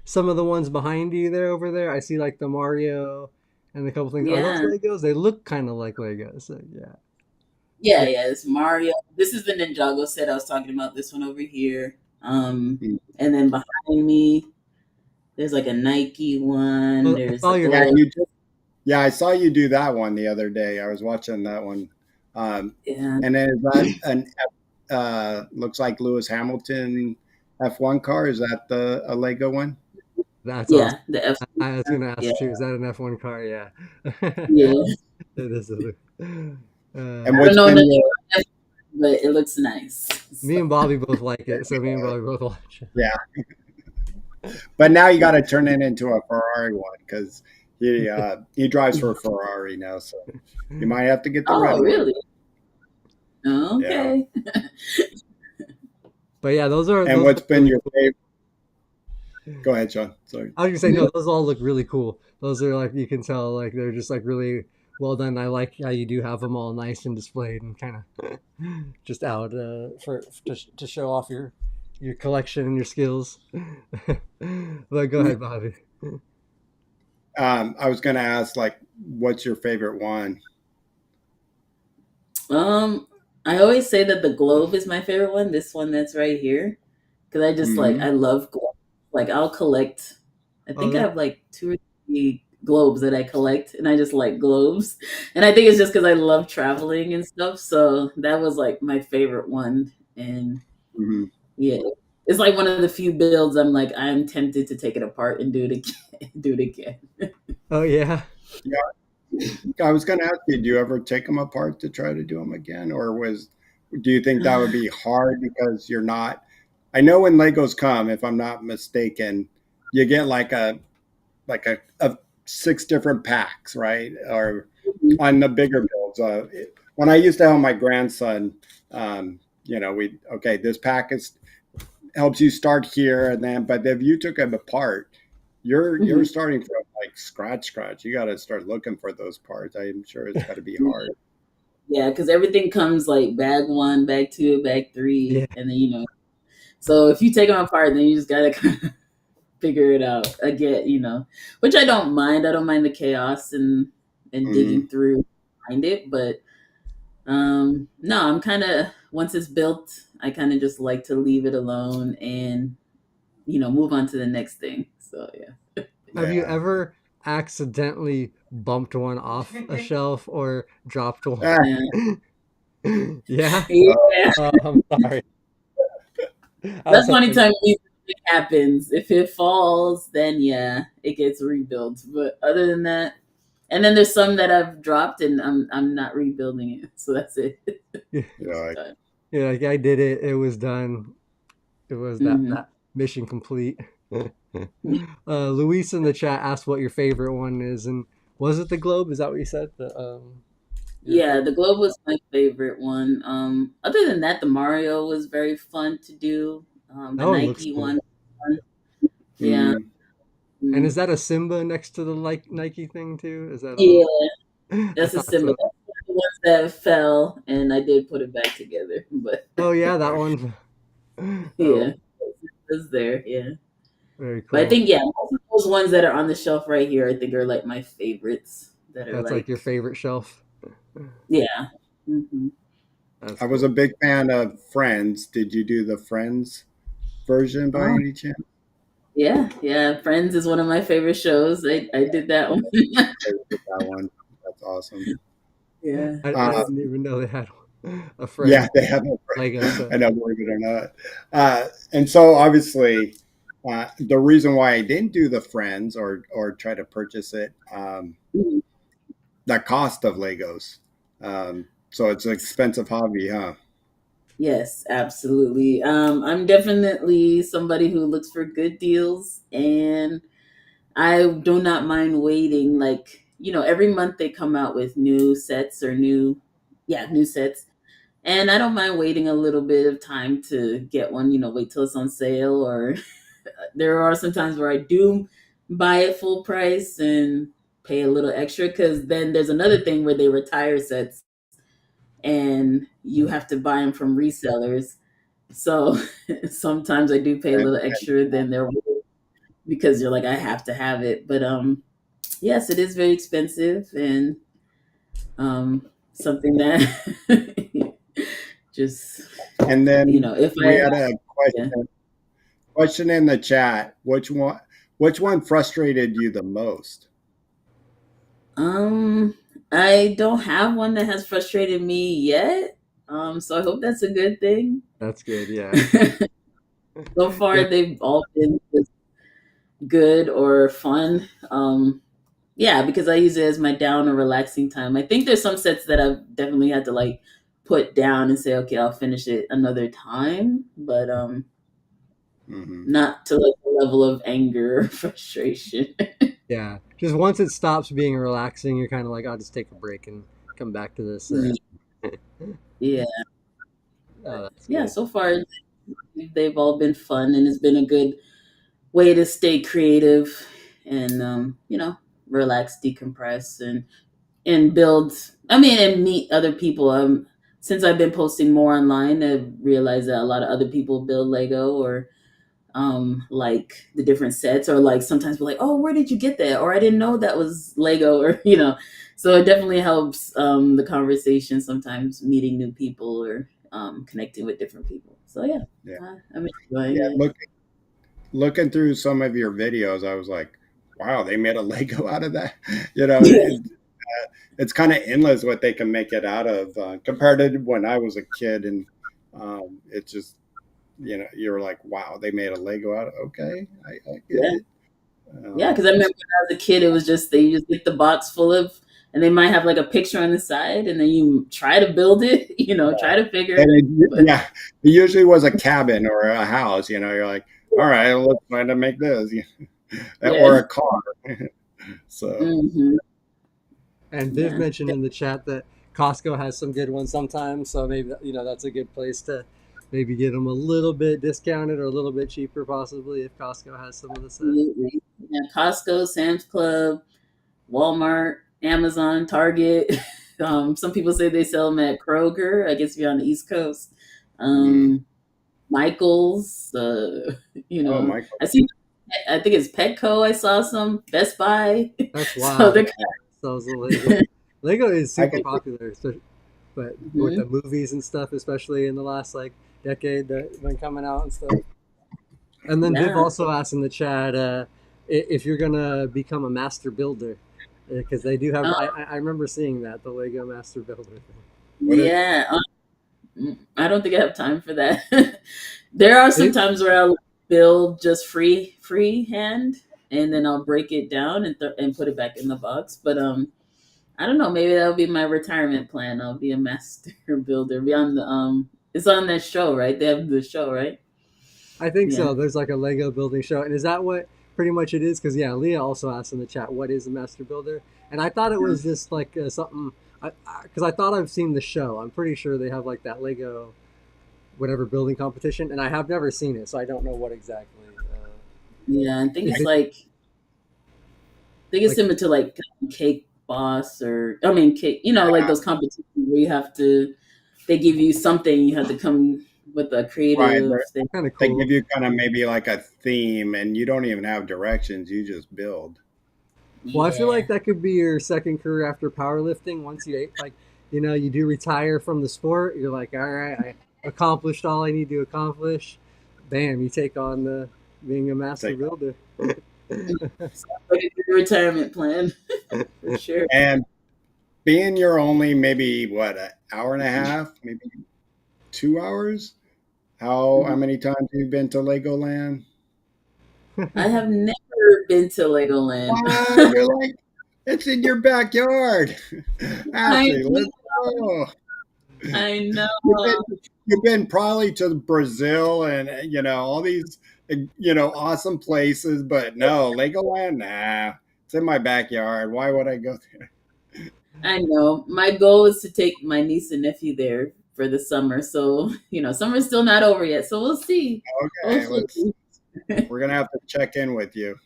some of the ones behind you there over there? I see like the Mario and a couple things. Are those Yeah. Legos? They look kind of like Legos. So, yeah. Yeah, Yeah. yeah. It's Mario. This is the Ninjago set I was talking about. This one over here. Mm. And then behind me, there's like a Nike one. Well, I There's saw like a your Yeah, little yeah, I saw you do that one the other day. I was watching that one. yeah, And then is that an looks like Lewis Hamilton F1 car? Is that the a Lego one? That's awesome. yeah, the F. I was gonna Yeah, ask too. Is that an F1 car? Yeah. yeah. It is. And I don't what's know been nothing your about F, but it looks nice. Me So, and Bobby both like it, so me and Bobby both watch it. yeah? But now you got to turn it into a Ferrari one because he drives for a Ferrari now, so you might have to get the red oh, one. really? Yeah. Okay. But yeah, And those what's are been really your cool. favorite? Go ahead, Sean. Sorry. I was gonna say no, those all look really cool. Those are like you can tell like they're just like really well done. I like how you do have them all nice and displayed and kind of just out to show off your collection and your skills. But go ahead, Bobby. I was going to ask, like, what's your favorite one? Um, I always say that the Globe is my favorite one. This one that's right here, because I just like Hmm. I love Globe. Like I'll collect. I Oh, think I have like two or three. globes that I collect, and I just like globes. And I think it's just because I love traveling and stuff. So that was like my favorite one. And Mhm. yeah, it's like one of the few builds I'm like I'm tempted to take it apart and do it again. Do it again. Oh yeah. Yeah, I was going to ask you, do you ever take them apart to try to do them again, or do you think that would be hard because you're not? I know when Legos come, if I'm not mistaken, you get like a six different packs, right? Or on the bigger builds. When I used to have my grandson, we okay, this pack is helps you start here, and then but if you took them apart, you're Mhm. starting from like scratch. You got to start looking for those parts. I'm sure it's got to be hard. Yeah, because everything comes like bag one, bag two, bag three, Yeah. and then So if you take them apart, then you just gotta kind of figure it out again, which I don't mind. I don't mind the chaos and Hmm. digging through to find it, but no, I'm kind of once it's built, I kind of just like to leave it alone and move on to the next thing. So yeah. Have you Yeah. ever accidentally bumped one off a shelf or dropped one? Ah, Yeah. Yeah. uh, Yeah. I'm sorry. I was That's the only hoping. time it happens. If it falls, then yeah, it gets rebuilt. But other than that, and then there's some that I've dropped and I'm not rebuilding it. So that's it. Yeah, It's yeah, done. yeah, like I did it. It was done. It was Hmm. that mission complete. Luis in the chat asked what your favorite one is, and was it the globe? Is that what you said? Your Yeah, favorite? the globe was my favorite one. Other than that, the Mario was very fun to do. That The one looks Nike cool. one, fun. Yeah. hmm, And Mm. is that a Simba next to the like Nike thing too? Is that Yeah, a? I that's a thought symbol. so. That's one of the ones that fell, and I did put it back together. But Oh yeah, that one. yeah, Oh, it's there. Yeah. very But I cool. think, yeah, most of those ones that are on the shelf right here, I think are like my favorites that are That's like your like, favorite shelf. yeah. Hmm. That's I was a cool. big fan of Friends. Did you do the Friends version by Oh, any chance? yeah. Yeah. Friends is one of my favorite shows. I did that one. I did that one. That's awesome. Yeah. I Uh, didn't even know they had a yeah, friend they have a Lego I set. know, believe it or not. And so obviously, the reason why I didn't do the Friends or try to purchase it, Mhm. the cost of Legos. So it's an expensive hobby, huh? Yes, absolutely. I'm definitely somebody who looks for good deals, and I do not mind waiting. Like, every month they come out with new sets or new sets. And I don't mind waiting a little bit of time to get one, wait till it's on sale. Or there are some times where I do buy it full price and pay a little extra because then there's another thing where they retire sets and you have to buy them from resellers. So sometimes I do pay a And, little extra than they're worth because you're like, I have to have it. But yes, it is very expensive and something that just and then if we I had a yeah. question in the chat. Which one frustrated you the most? Um, I don't have one that has frustrated me yet. So I hope that's a good thing. That's good. Yeah. So Yeah. far, they've all been just good or fun. Yeah, because I use it as my down or relaxing time. I think there's some sets that I've definitely had to like put down and say, okay, I'll finish it another time, but Hmm. not to like the level of anger or frustration. Yeah. Just once it stops being relaxing, you're kind of like, I'll just take a break and come back to this. Yeah, Oh, that's yeah. good. So far, they've all been fun, and it's been a good way to stay creative and relax, decompress, and build. I mean, and meet other people. Since I've been posting more online, I've realized that a lot of other people build Lego or like the different sets, or like sometimes we're like, oh, where did you get that? Or I didn't know that was Lego, or so it definitely helps the conversation sometimes, meeting new people or connecting with different people. So yeah, Yeah, I'm enjoying yeah. it. Looking through some of your videos, I was like, wow, they made a Lego out of that. You know, Yeah, it's kind of endless what they can make it out of compared to when I was a kid, and it's just you're like, wow, they made a Lego out of. Okay, I get yeah, it. yeah. Because I remember when I was a kid, it was just they just get the box full of, and they might have like a picture on the side, and then you try to build it. Try to figure it And out. But yeah, it usually was a cabin or a house. You're like, all right, let's try to make this, or yeah, a car. So hmm And Viv yeah, mentioned in the chat that Costco has some good ones sometimes, so maybe that's a good place to maybe get them a little bit discounted or a little bit cheaper, possibly if Costco has some of the set. absolutely. Yeah, Costco, Sam's Club, Walmart, Amazon, Target. Some people say they sell them at Kroger. I guess if you're on the East Coast. mm, Um, Michaels. oh, Michael, I see. I think it's Petco. I saw some Best Buy. That's So wild. they're That sells the Lego. Lego is I super can popular, but with Mhm. the movies and stuff, especially in the last like decade that been coming out and stuff. And then Viv Yeah. also asked in the chat if you're gonna become a master builder, because they do have. Um, I remember seeing that, the Lego Master Builder thing. what it. yeah. I don't think I have time for that. There are some They, times where I'll build just freehand, and then I'll break it down and put it back in the box. But I don't know. Maybe that'll be my retirement plan. I'll be a master builder. Be on the It's on that show, right? They have the show, right? I think Yeah. so. There's like a Lego building show, and is that what pretty much it is? Because yeah, Leah also asked in the chat, "What is a master builder?" And I thought it was just like something. Because I thought I've seen the show. I'm pretty sure they have like that Lego whatever building competition, and I have never seen it, so I don't know what exactly. Yeah, I think Is it's it like, like similar to like Cake Boss or I mean Cake. Like those competitions where you have to. They give you something. You have to come with a Right, creative thing. kind of they cool? give you kind of maybe like a theme, and you don't even have directions. You just build. Well, I feel Yeah. like that could be your second career after powerlifting. Once you like, you do retire from the sport, you're like, all right, I accomplished all I need to accomplish. Bam, you take on the being a It's master like, builder. Sounds like a good retirement plan for sure. and being you're only maybe what an hour and a half, maybe 2 hours. How Mhm. many times have you been to Legoland? I have never been to Legoland. What? You're like, it's in your backyard. I Ashley, let's go. I know. You've been probably to Brazil and all these awesome places, but no, Legoland, nah. It's in my backyard. Why would I go there? I know. My goal is to take my niece and nephew there for the summer. So, summer's still not over yet. So we'll see. Okay, Hopefully. we're gonna have to check in with you.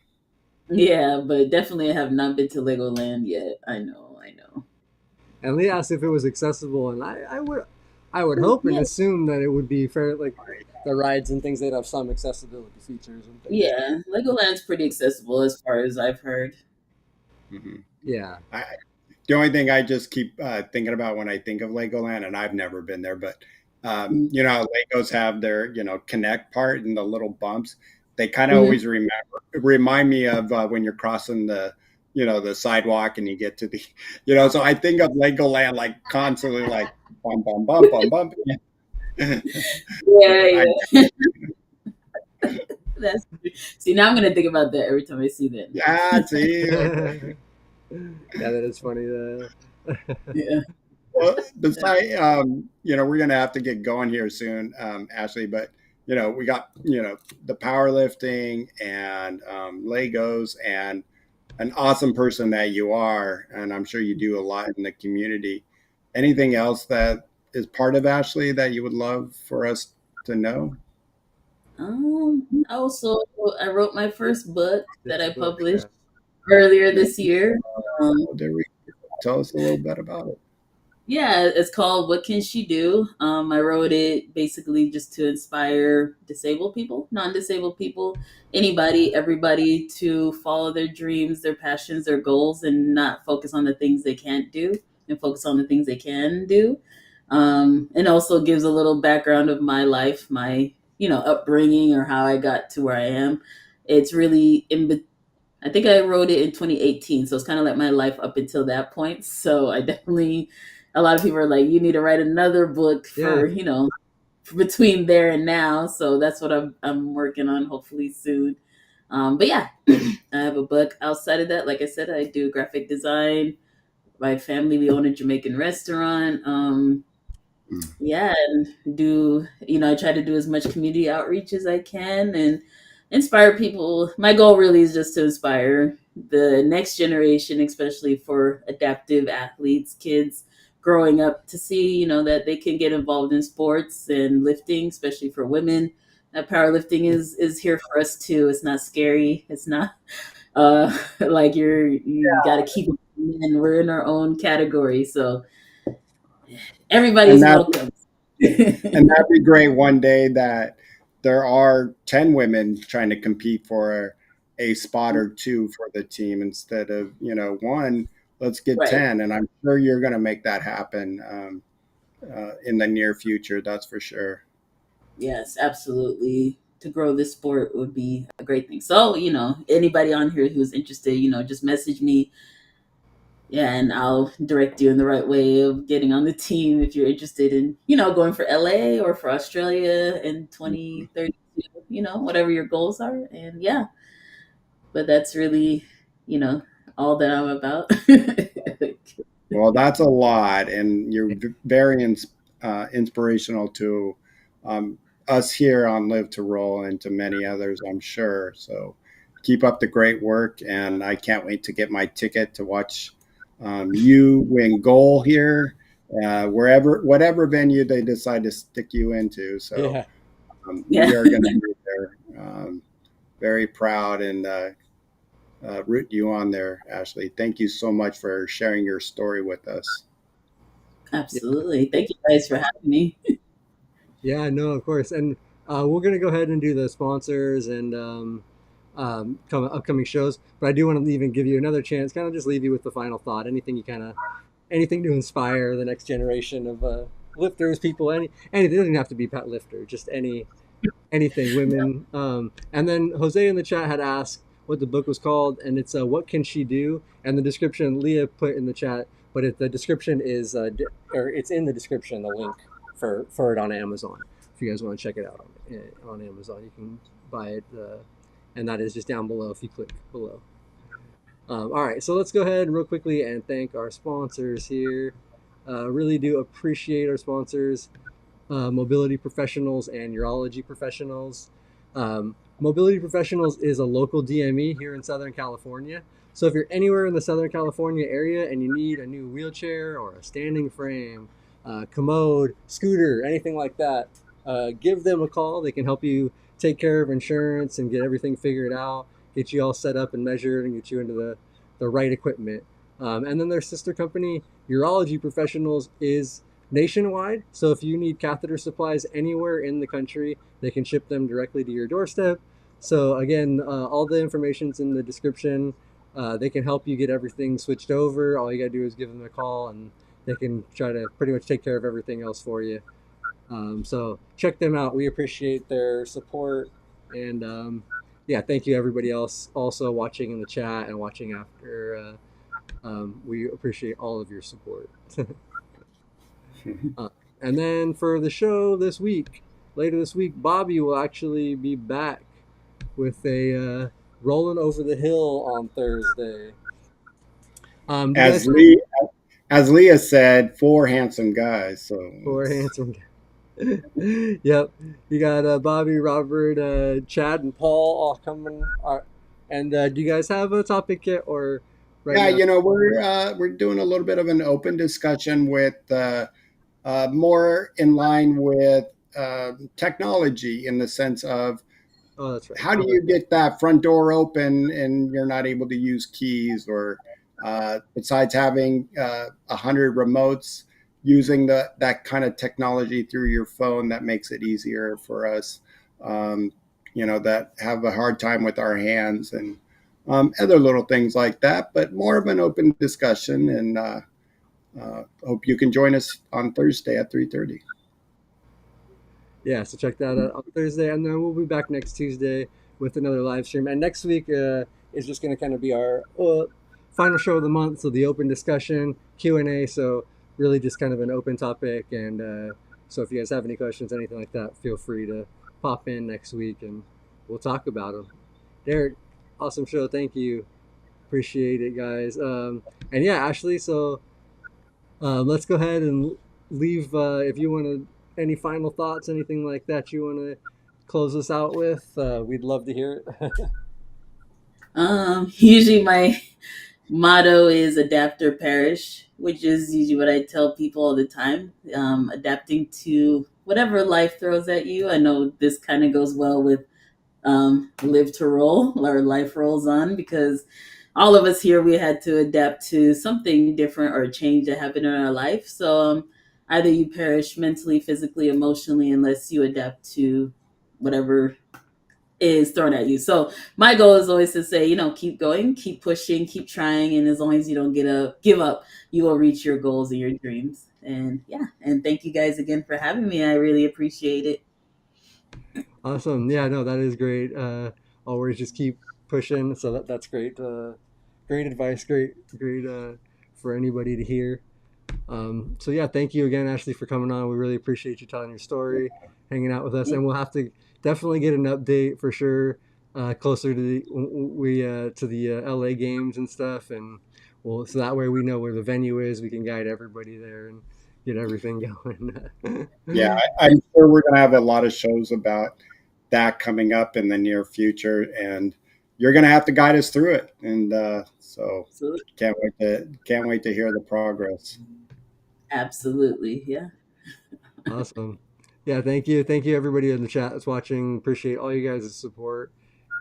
Yeah, but definitely I have not been to Legoland yet. I know, I know. And Lee asked if it was accessible, and I would hope and Yeah, assume that it would be fair, like the rides and things. They'd have some accessibility features and things. yeah. Legoland's pretty accessible as far as I've heard. Mhm. Yeah, I, the only thing I just keep thinking about when I think of Legoland, and I've never been there, but Mm-hmm. you know how Legos have their connect part and the little bumps. They kind of Mm-hmm. always remind me of when you're crossing the sidewalk and you get to the So I think of Legoland like constantly like bump bump bump bump bump. Yeah, I, yeah. That's See, now I'm gonna think about that every time I see that now. yeah, see, yeah, that is funny. Yeah. well, besides, we're gonna have to get going here soon, Ashley. But we got the powerlifting and Legos and an awesome person that you are, and I'm sure you do a lot in the community. Anything else that is part of Ashley that you would love for us to know? Also, I wrote my first book that This I book, published yeah. earlier No, this year. Um, there we tell us a little bit about it. Yeah, it's called What Can She Do? I wrote it basically just to inspire disabled people, non disabled people, anybody, everybody to follow their dreams, their passions, their goals, and not focus on the things they can't do and focus on the things they can do. And also gives a little background of my life, my upbringing, or how I got to where I am. It's really I think I wrote it in 2018, so it's kind of like my life up until that point. So I definitely, a lot of people are like, you need to write another book Yeah. for, between there and now. So that's what I'm working on, hopefully soon. But yeah, I have a book. Outside of that, like I said, I do graphic design. My family, we own a Jamaican restaurant. Mm. Yeah, and I try to do as much community outreach as I can and inspire people. My goal really is just to inspire the next generation, especially for adaptive athletes, kids growing up to see, that they can get involved in sports and lifting, especially for women. That powerlifting is here for us too. It's not scary. It's not like you got to keep it. And we're in our own category, so And everybody's that welcome. and that'd be great one day that there are 10 women trying to compete for a spot or two for the team instead of, one. Let's get Right. 10. And I'm sure you're going to make that happen in the near future. That's for sure. Yes, absolutely. To grow this sport would be a great thing. So, anybody on here who's interested, just message me. Yeah, and I'll direct you in the right way of getting on the team if you're interested in, going for LA or for Australia in 2032, whatever your goals are. And yeah, but that's really, you know, all that I'm about. Well, that's a lot, and you're very inspirational to um, us here on Live to Roll and to many others, I'm sure. So keep up the great work, and I can't wait to get my ticket to watch you win goal here, whatever venue they decide to stick you into. So Yeah. Yeah. we are going to be there. Very proud and root you on there, Ashley. Thank you so much for sharing your story with us. Yeah. Absolutely. Thank you guys for having me. Yeah, no, of course. And we're going to go ahead and do the sponsors and upcoming shows. But I do want to even give you another chance, kind of just leave you with the final thought. Anything to inspire the next generation of lifters, people, anything. It doesn't have to be Pat Lifter, just anything, women. And then Jose in the chat had asked what the book was called, and it's What Can She Do? And the description Leah put in the chat, but the description is, or it's in the description, the link for it on Amazon. If you guys want to check it out on Amazon, you can buy it, and that is just down below if you click below. All right, so let's go ahead real quickly and thank our sponsors here. Really do appreciate our sponsors, Mobility Professionals and Urology Professionals. Mobility Professionals is a local DME here in Southern California. So if you're anywhere in the Southern California area and you need a new wheelchair or a standing frame, commode, scooter, anything like that, give them a call. They can help you take care of insurance and get everything figured out, get you all set up and measured, and get you into the right equipment. And then their sister company, Urology Professionals, is nationwide. So if you need catheter supplies anywhere in the country, they can ship them directly to your doorstep. So again, all the information's in the description. They can help you get everything switched over. All you gotta do is give them a call, and they can try to pretty much take care of everything else for you. So check them out. We appreciate their support, and yeah, thank you everybody else also watching in the chat and watching after. We appreciate all of your support. Uh, and then for the show later this week, Bobby will actually be back with a Rolling Over the Hill on Thursday. Do you guys As have Lee as Leah said, four handsome guys. So four it's handsome guys? Yep, you got Bobby, Robert, Chad, and Paul all coming. And do you guys have a topic yet, or right yeah, now? we're doing a little bit of an open discussion with more in line with technology in the sense of Oh, that's right. how do you get that front door open and you're not able to use keys or besides having 100 remotes using that kind of technology through your phone that makes it easier for us um, that have a hard time with our hands and other little things like that, but more of an open discussion, and hope you can join us on Thursday at 3:30. Yeah, so check that out on Thursday, and then we'll be back next Tuesday with another live stream. And next week is just going to kind of be our final show of the month. So the open discussion, Q&A. So really just kind of an open topic. And so if you guys have any questions, anything like that, feel free to pop in next week and we'll talk about them. Derek, awesome show. Thank you. Appreciate it, guys. And yeah, Ashley, so let's go ahead and leave. If you want to, any final thoughts, anything like that you want to close us out with, we'd love to hear it. Usually my motto is adapt or perish, which is usually what I tell people all the time. Adapting to whatever life throws at you. I know this kind of goes well with live to roll or life rolls on, because all of us here, we had to adapt to something different or a change that happened in our life. So either you perish mentally, physically, emotionally, unless you adapt to whatever is thrown at you. So my goal is always to say, keep going, keep pushing, keep trying, and as long as you don't give up, you will reach your goals and your dreams. And yeah, and thank you guys again for having me. I really appreciate it. Awesome. Yeah, no, that is great. Always just keep pushing. So that's great. Great advice. Great for anybody to hear. So yeah, thank you again, Ashley, for coming on. We really appreciate you telling your story, hanging out with us, and we'll have to definitely get an update for sure closer to the LA games and stuff, and so that way we know where the venue is. We can guide everybody there and get everything going. Yeah, I'm sure we're going to have a lot of shows about that coming up in the near future, and you're going to have to guide us through it. And so So can't wait to hear the progress. absolutely, yeah. Awesome. Yeah, thank you everybody in the chat that's watching. Appreciate all you guys' support,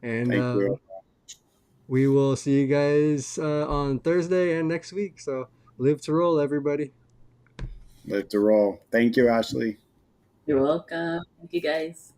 and Thank you. we will see you guys on Thursday and next week. So live to roll, everybody. Live to roll. Thank you, Ashley. You're welcome. Thank you guys.